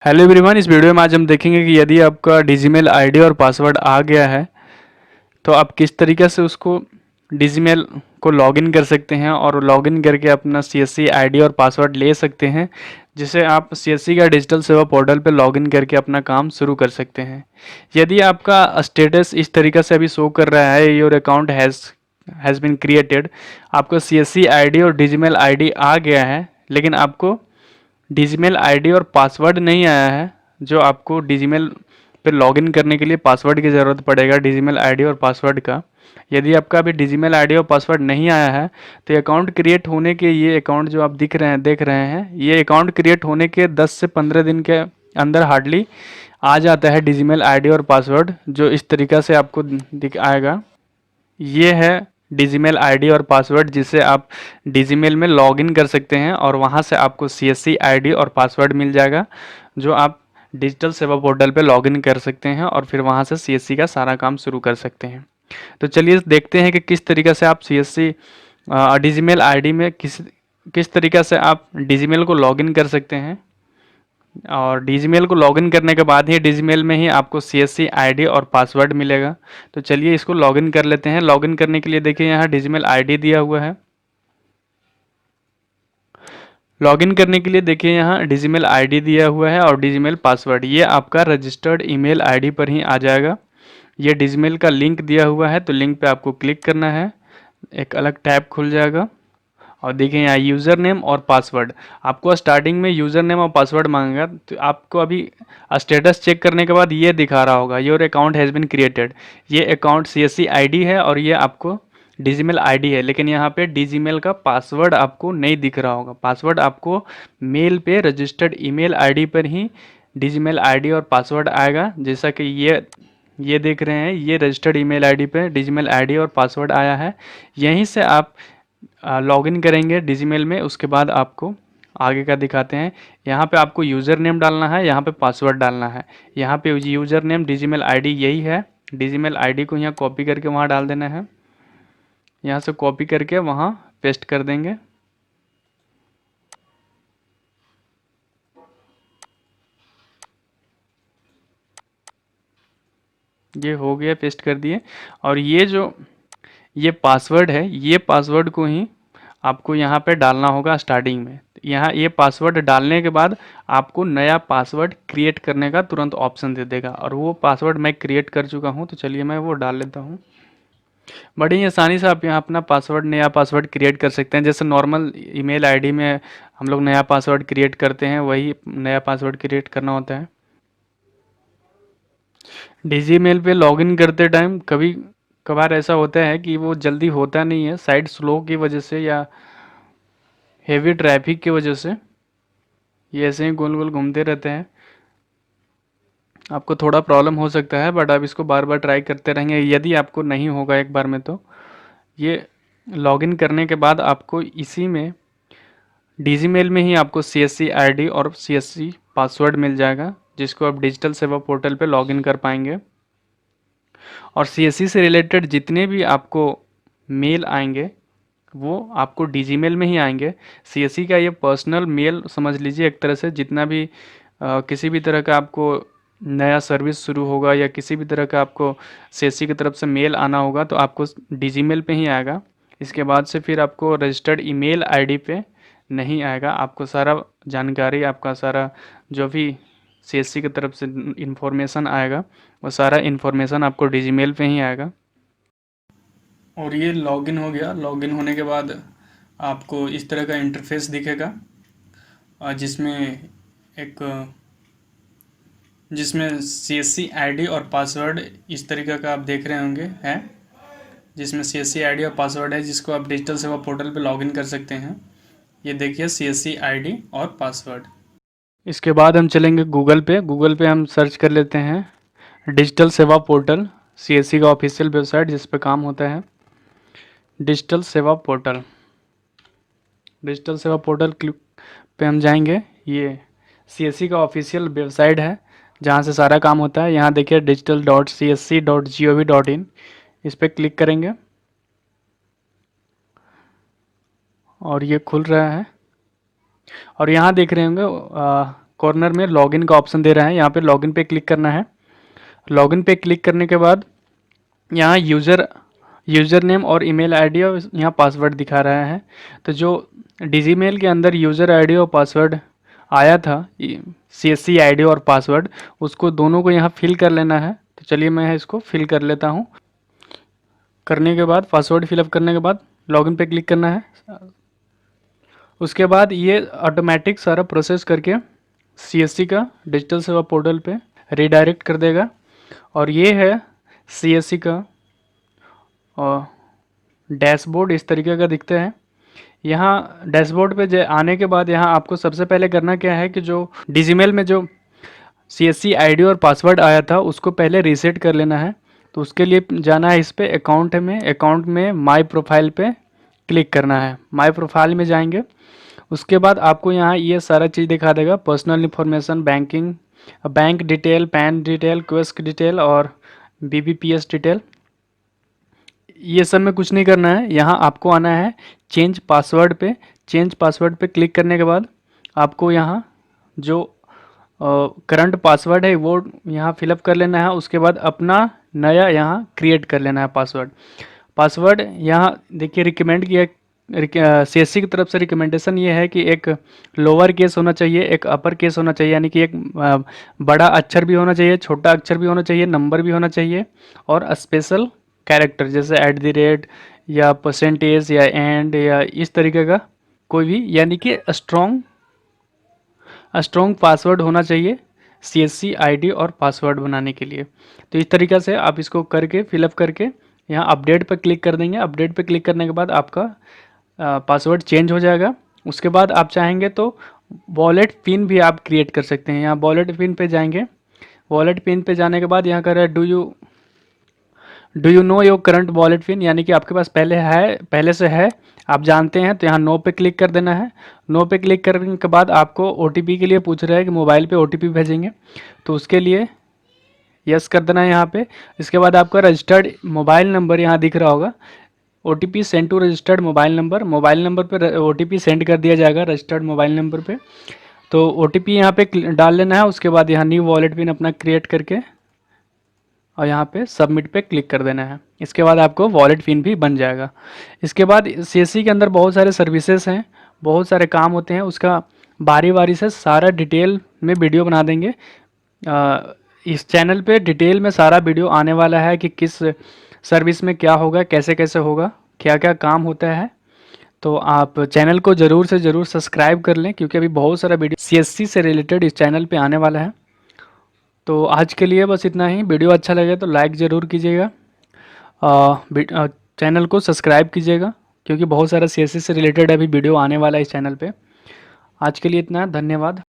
Hello everyone, इस video में आज हम देखेंगे कि यदि आपका डिजीमेल आईडी और पासवर्ड आ गया है तो आप किस तरीके से उसको डिजीमेल को लॉगिन कर सकते हैं और लॉगिन करके अपना सीएससी आईडी और पासवर्ड ले सकते हैं, जिसे आप सीएससी का डिजिटल सेवा पोर्टल पर लॉगिन करके अपना काम शुरू कर सकते हैं। यदि आपका स्टेटस इस तरीके से अभी शो कर रहा है, your account has been created, आपको सीएससी आईडी और डिजीमेल आईडी आ गया है लेकिन आपको डिजीमेल आईडी और पासवर्ड नहीं आया है, जो आपको डिजीमेल पे लॉगिन करने के लिए पासवर्ड की ज़रूरत पड़ेगा डिजीमेल आईडी और पासवर्ड का। यदि आपका अभी डिजीमेल आईडी और पासवर्ड नहीं आया है तो अकाउंट क्रिएट होने के, ये अकाउंट जो आप देख रहे हैं, ये अकाउंट क्रिएट होने के 10 से 15 दिन के अंदर हार्डली आ जाता है डिजीमेल आईडी और पासवर्ड, जो इस तरीक़ा से आपको दिख आएगा। ये है डिजीमेल आईडी और पासवर्ड, जिसे आप डिजीमेल में लॉगिन कर सकते हैं और वहाँ से आपको सीएससी आईडी और पासवर्ड मिल जाएगा, जो आप डिजिटल सेवा पोर्टल पे लॉगिन कर सकते हैं और फिर वहाँ से सीएससी का सारा काम शुरू कर सकते हैं। तो चलिए देखते हैं कि किस तरीक़े से आप सीएससी डिजीमेल आईडी में किस तरीक़े से आप डिजीमेल को लॉगिन कर सकते हैं। और डिजीमेल को लॉगिन करने के बाद ही डिजीमेल में ही आपको सीएससी आईडी और पासवर्ड मिलेगा। तो चलिए इसको लॉगिन कर लेते हैं। लॉगिन करने के लिए देखिए यहाँ डिजीमेल आईडी दिया हुआ है। लॉगिन करने के लिए देखिए यहाँ डिजीमेल आईडी दिया हुआ है और डिजीमेल पासवर्ड, ये आपका रजिस्टर्ड ईमेल आईडी पर ही आ जाएगा। ये डिजीमेल का लिंक दिया हुआ है, तो लिंक पे आपको क्लिक करना है, एक अलग टैब खुल जाएगा और देखिए यहाँ यूज़र नेम और पासवर्ड। आपको स्टार्टिंग में यूज़र नेम और पासवर्ड मांगेगा, तो आपको अभी स्टेटस चेक करने के बाद ये दिखा रहा होगा, your account has been created. ये अकाउंट सीएससी आईडी है और ये आपको डिजीमेल आईडी है, लेकिन यहाँ पे डिजीमेल का पासवर्ड आपको नहीं दिख रहा होगा। पासवर्ड आपको मेल पे रजिस्टर्ड ईमेल आईडी पर ही डिजीमेल आईडी और पासवर्ड आएगा। जैसा कि ये देख रहे हैं, ये रजिस्टर्ड ईमेल आईडी पे डिजीमेल आईडी और पासवर्ड आया है। यहीं से आप लॉगिन करेंगे डिजीमेल में, उसके बाद आपको आगे का दिखाते हैं। यहाँ पे आपको यूज़र नेम डालना है, यहाँ पे पासवर्ड डालना है। यहाँ पे यूज़र नेम डिजीमेल आईडी यही है, डिजीमेल आईडी को यहाँ कॉपी करके वहाँ डाल देना है। यहाँ से कॉपी करके वहाँ पेस्ट कर देंगे। ये हो गया, पेस्ट कर दिए। और ये पासवर्ड है, ये पासवर्ड को ही आपको यहाँ पे डालना होगा स्टार्टिंग में। यहाँ ये पासवर्ड डालने के बाद आपको नया पासवर्ड क्रिएट करने का तुरंत ऑप्शन दे देगा, और वो पासवर्ड मैं क्रिएट कर चुका हूँ, तो चलिए मैं वो डाल लेता हूँ। बड़ी ही आसानी से आप यहाँ अपना पासवर्ड, नया पासवर्ड क्रिएट कर सकते हैं। जैसे नॉर्मल ईमेल आईडी में हम लोग नया पासवर्ड क्रिएट करते हैं, वही नया पासवर्ड क्रिएट करना होता है। डिजीमेल पे लॉगिन करते टाइम कभी कभार ऐसा होता है कि वो जल्दी होता नहीं है, साइट स्लो की वजह से या हेवी ट्रैफिक की वजह से ये ऐसे ही गोल गोल घूमते रहते हैं। आपको थोड़ा प्रॉब्लम हो सकता है, बट आप इसको बार बार ट्राई करते रहेंगे। यदि आपको नहीं होगा एक बार में, तो ये लॉगिन करने के बाद आपको इसी में डिजीमेल में ही आपको सीएससी आईडी और सीएससी पासवर्ड मिल जाएगा, जिसको आप डिजिटल सेवा पोर्टल पे लॉगिन कर पाएंगे। और सीएससी से रिलेटेड जितने भी आपको मेल आएंगे वो आपको डिजीमेल में ही आएंगे। सीएससी का ये पर्सनल मेल समझ लीजिए एक तरह से। जितना भी किसी भी तरह का आपको नया सर्विस शुरू होगा या किसी भी तरह का आपको सीएससी की तरफ से मेल आना होगा, तो आपको डिजीमेल पे ही आएगा। इसके बाद से फिर आपको रजिस्टर्ड ईमेल आईडी पे नहीं आएगा। आपको सारा जानकारी, आपका सारा जो भी सीएससी की तरफ से इंफॉर्मेशन आएगा, वो सारा इन्फॉर्मेशन आपको डिजीमेल पे ही आएगा। और ये लॉगिन हो गया। लॉगिन होने के बाद आपको इस तरह का इंटरफेस दिखेगा, जिसमें सीएससी आईडी और पासवर्ड इस तरीके का आप देख रहे होंगे है, जिसमें सीएससी आईडी और पासवर्ड है, जिसको आप डिजिटल सेवा पोर्टल पे लॉगिन कर सकते हैं। ये देखिए सीएससी आईडी और पासवर्ड। इसके बाद हम चलेंगे गूगल पे। गूगल पे हम सर्च कर लेते हैं डिजिटल सेवा पोर्टल, सीएससी का ऑफिशियल वेबसाइट जिस पे काम होता है। डिजिटल सेवा पोर्टल, डिजिटल सेवा पोर्टल क्लिक पे हम जाएंगे। ये सीएससी का ऑफिशियल वेबसाइट है जहाँ से सारा काम होता है। यहाँ देखिए digital.csc.gov.in, इस पर क्लिक करेंगे और ये खुल रहा है। और यहाँ देख रहे होंगे कॉर्नर में लॉगिन का ऑप्शन दे रहा है, यहाँ पे लॉगिन पे क्लिक करना है। लॉगिन पे क्लिक करने के बाद यहाँ यूज़र नेम और ईमेल आईडी और यहाँ पासवर्ड दिखा रहा है। तो जो डिजीमेल के अंदर यूज़र आईडी और पासवर्ड आया था, CSC आईडी और पासवर्ड, उसको दोनों को यहाँ फिल कर लेना है। तो चलिए मैं इसको फिल कर लेता हूँ। करने के बाद पासवर्ड फिलअप करने के बाद लॉगिन पे क्लिक करना है। उसके बाद ये ऑटोमेटिक सारा प्रोसेस करके CSC का डिजिटल सेवा पोर्टल पे रीडायरेक्ट कर देगा। और ये है CSC का और डैशबोर्ड इस तरीके का दिखता है। यहाँ डैशबोर्ड पे आने के बाद यहाँ आपको सबसे पहले करना क्या है कि जो डिजीमेल में जो CSC आईडी और पासवर्ड आया था उसको पहले रीसेट कर लेना है। तो उसके लिए जाना है इस पे अकाउंट में माई प्रोफाइल पे क्लिक करना है। माई प्रोफाइल में जाएंगे, उसके बाद आपको यहाँ ये सारा चीज़ दिखा देगा, personal information, bank detail, pan detail, quest detail और BBPS डिटेल। ये सब में कुछ नहीं करना है। यहाँ आपको आना है चेंज पासवर्ड पे क्लिक करने के बाद आपको यहाँ जो करंट पासवर्ड है वो यहाँ फिलअप कर लेना है। उसके बाद अपना नया यहाँ क्रिएट कर लेना है पासवर्ड यहाँ देखिए रिकमेंड किया CSC की तरफ से रिकमेंडेशन ये है कि एक लोअर केस होना चाहिए, एक अपर केस होना चाहिए, यानी कि एक बड़ा अक्षर भी होना चाहिए, छोटा अक्षर भी होना चाहिए, नंबर भी होना चाहिए और स्पेशल कैरेक्टर जैसे @ या परसेंटेज या एंड या इस तरीके का कोई भी, यानी कि स्ट्रॉन्ग पासवर्ड होना चाहिए CSC आईडी और पासवर्ड बनाने के लिए। तो इस तरीक़ा से आप इसको करके फिलअप करके यहाँ अपडेट पर क्लिक कर देंगे। अपडेट पर क्लिक करने के बाद आपका पासवर्ड चेंज हो जाएगा। उसके बाद आप चाहेंगे तो वॉलेट पिन भी आप क्रिएट कर सकते हैं। यहाँ वॉलेट पिन पे जाएंगे। वॉलेट पिन पे जाने के बाद यहाँ कर रहा है do you know your current wallet pin, यानी कि आपके पास पहले से है, आप जानते हैं। तो यहाँ नो पे क्लिक कर देना है। नो पे क्लिक करने के बाद आपको OTP के लिए पूछ रहा है कि मोबाइल पे OTP भेजेंगे, तो उसके लिए यस कर देना है यहाँ पे। इसके बाद आपका रजिस्टर्ड मोबाइल नंबर यहाँ दिख रहा होगा, OTP send to registered mobile number पे OTP सेंड कर दिया जाएगा रजिस्टर्ड मोबाइल नंबर पे। तो OTP यहाँ पे डाल लेना है। उसके बाद यहाँ न्यू वॉलेट पिन अपना क्रिएट करके और यहाँ पे सबमिट पे क्लिक कर देना है। इसके बाद आपको वॉलेट पिन भी बन जाएगा। इसके बाद CSC के अंदर बहुत सारे सर्विसेज हैं, बहुत सारे काम होते हैं, उसका बारी से सारा डिटेल में वीडियो बना देंगे। इस चैनल पे डिटेल में सारा वीडियो आने वाला है कि किस सर्विस में क्या होगा, कैसे कैसे होगा, क्या क्या काम होता है। तो आप चैनल को ज़रूर से ज़रूर सब्सक्राइब कर लें, क्योंकि अभी बहुत सारा वीडियो CSC से रिलेटेड इस चैनल पे आने वाला है। तो आज के लिए बस इतना ही। वीडियो अच्छा लगे तो लाइक ज़रूर कीजिएगा, चैनल को सब्सक्राइब कीजिएगा, क्योंकि बहुत सारा CSC से रिलेटेड अभी वीडियो आने वाला है इस चैनल पे। आज के लिए इतना, धन्यवाद।